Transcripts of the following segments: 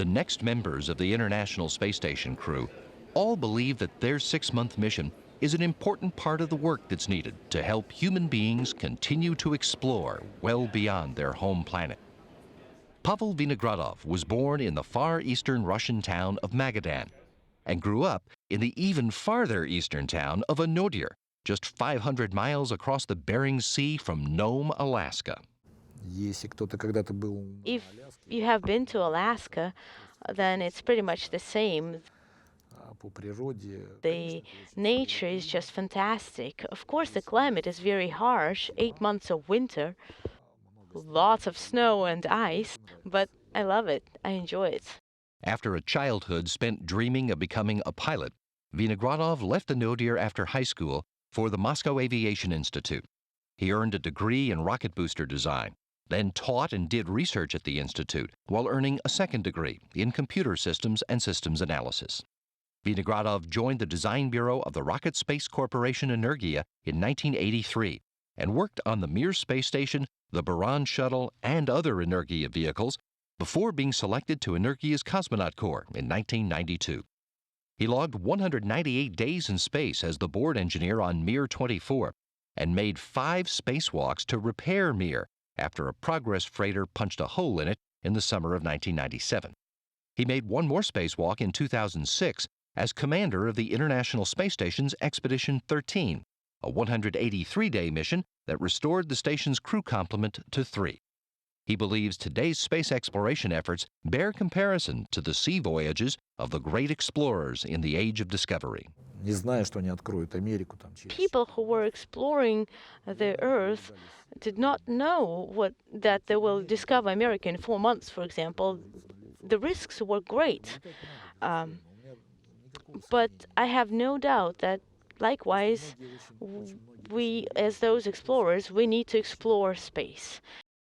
The next members of the International Space Station crew all believe that their 6-month mission is an important part of the work that's needed to help human beings continue to explore well beyond their home planet. Pavel Vinogradov was born in the far eastern Russian town of Magadan and grew up in the even farther eastern town of Anodir, just 500 miles across the Bering Sea from Nome, Alaska. If you have been to Alaska, then it's pretty much the same. The nature is just fantastic. Of course, the climate is very harsh, 8 months of winter, lots of snow and ice, but I love it. I enjoy it. After a childhood spent dreaming of becoming a pilot, Vinogradov left Anodir after high school for the Moscow Aviation Institute. He earned a degree in rocket booster design, then taught and did research at the institute while earning a second degree in computer systems and systems analysis. Vinogradov joined the design bureau of the Rocket Space Corporation Energia in 1983 and worked on the Mir space station, the Buran shuttle, and other Energia vehicles before being selected to Energia's Cosmonaut Corps in 1992. He logged 198 days in space as the board engineer on Mir 24 and made 5 spacewalks to repair Mir after a Progress freighter punched a hole in it in the summer of 1997. He made one more spacewalk in 2006 as commander of the International Space Station's Expedition 13, a 183-day mission that restored the station's crew complement to 3. He believes today's space exploration efforts bear comparison to the sea voyages of the great explorers in the Age of Discovery. People who were exploring the Earth did not know that they will discover America in 4 months, for example. The risks were great. But I have no doubt that, likewise, we, as those explorers, we need to explore space.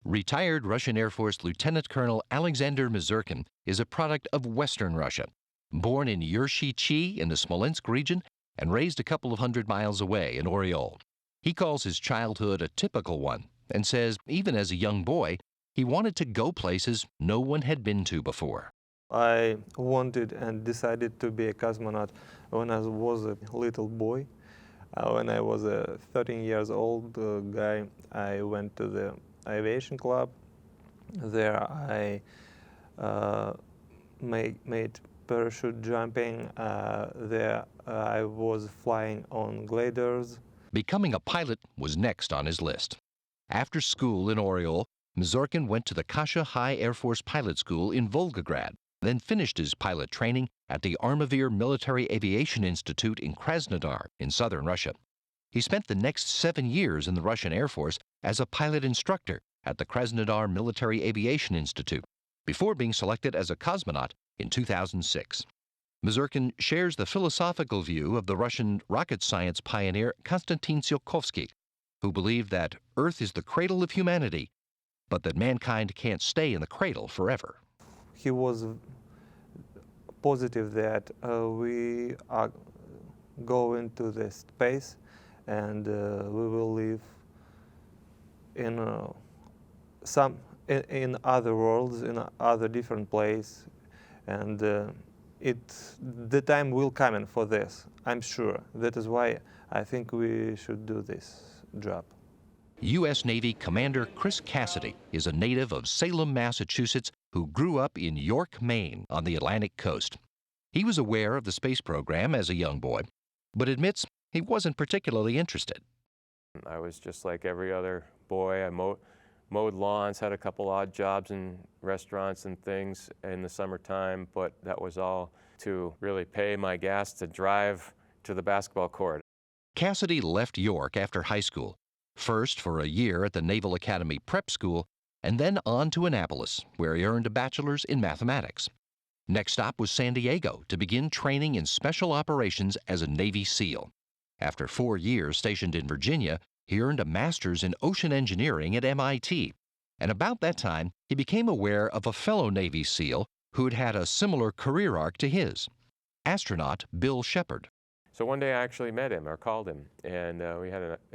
Retired Russian Air Force Lieutenant Colonel Alexander Misurkin is a product of Western Russia. Born in Yurshichi in the Smolensk region and raised a couple of hundred miles away in Oryol. He calls his childhood a typical one and says even as a young boy, he wanted to go places no one had been to before. I wanted and decided to be a cosmonaut when I was a little boy. When I was a 13 years old guy, I went to the aviation club. There I made parachute jumping. There I was flying on gliders. Becoming a pilot was next on his list. After school in Oryol, Misurkin went to the Kasha High Air Force Pilot School in Volgograd, then finished his pilot training at the Armavir Military Aviation Institute in Krasnodar in southern Russia. He spent the next 7 years in the Russian Air Force as a pilot instructor at the Krasnodar Military Aviation Institute before being selected as a cosmonaut in 2006. Misurkin shares the philosophical view of the Russian rocket science pioneer Konstantin Tsiolkovsky, who believed that Earth is the cradle of humanity, but that mankind can't stay in the cradle forever. He was positive that we are going to the space and we will live in in other worlds, in other different places, and the time will come in for this, I'm sure. That is why I think we should do this job. U.S. Navy Commander Chris Cassidy is a native of Salem, Massachusetts, who grew up in York, Maine, on the Atlantic coast. He was aware of the space program as a young boy, but admits he wasn't particularly interested. I was just like every other boy. I mowed lawns, had a couple odd jobs in restaurants and things in the summertime, but that was all to really pay my gas to drive to the basketball court. Cassidy left York after high school, first for a year at the Naval Academy Prep School, and then on to Annapolis, where he earned a bachelor's in mathematics. Next stop was San Diego to begin training in special operations as a Navy SEAL. After 4 years stationed in Virginia, he earned a master's in ocean engineering at MIT. And about that time, he became aware of a fellow Navy SEAL who had had a similar career arc to his, astronaut Bill Shepard. So one day I actually met him or called him, and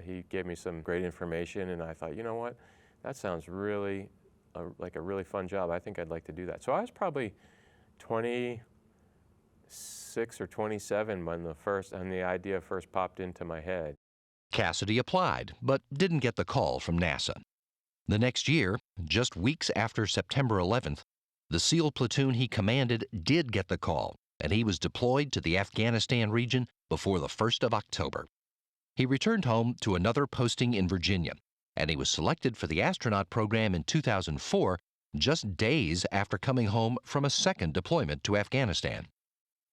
he gave me some great information, and I thought, you know what, that sounds really like a really fun job. I think I'd like to do that. So I was probably 26 or 27 when the idea first popped into my head. Cassidy applied, but didn't get the call from NASA. The next year, just weeks after September 11th, the SEAL platoon he commanded did get the call, and he was deployed to the Afghanistan region before the 1st of October. He returned home to another posting in Virginia, and he was selected for the astronaut program in 2004, just days after coming home from a second deployment to Afghanistan.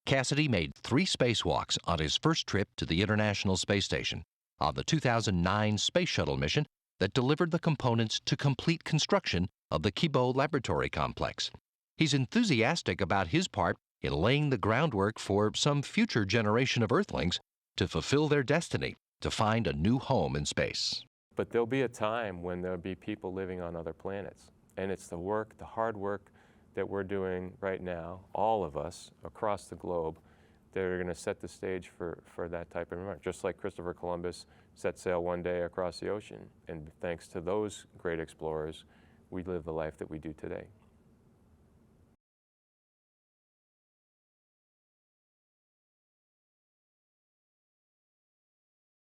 Cassidy made 3 spacewalks on his first trip to the International Space Station on the 2009 Space Shuttle mission that delivered the components to complete construction of the Kibo Laboratory Complex. He's enthusiastic about his part in laying the groundwork for some future generation of Earthlings to fulfill their destiny to find a new home in space. But there'll be a time when there'll be people living on other planets. And it's the hard work that we're doing right now, all of us across the globe, that are going to set the stage for that type of environment. Just like Christopher Columbus set sail one day across the ocean. And thanks to those great explorers, we live the life that we do today.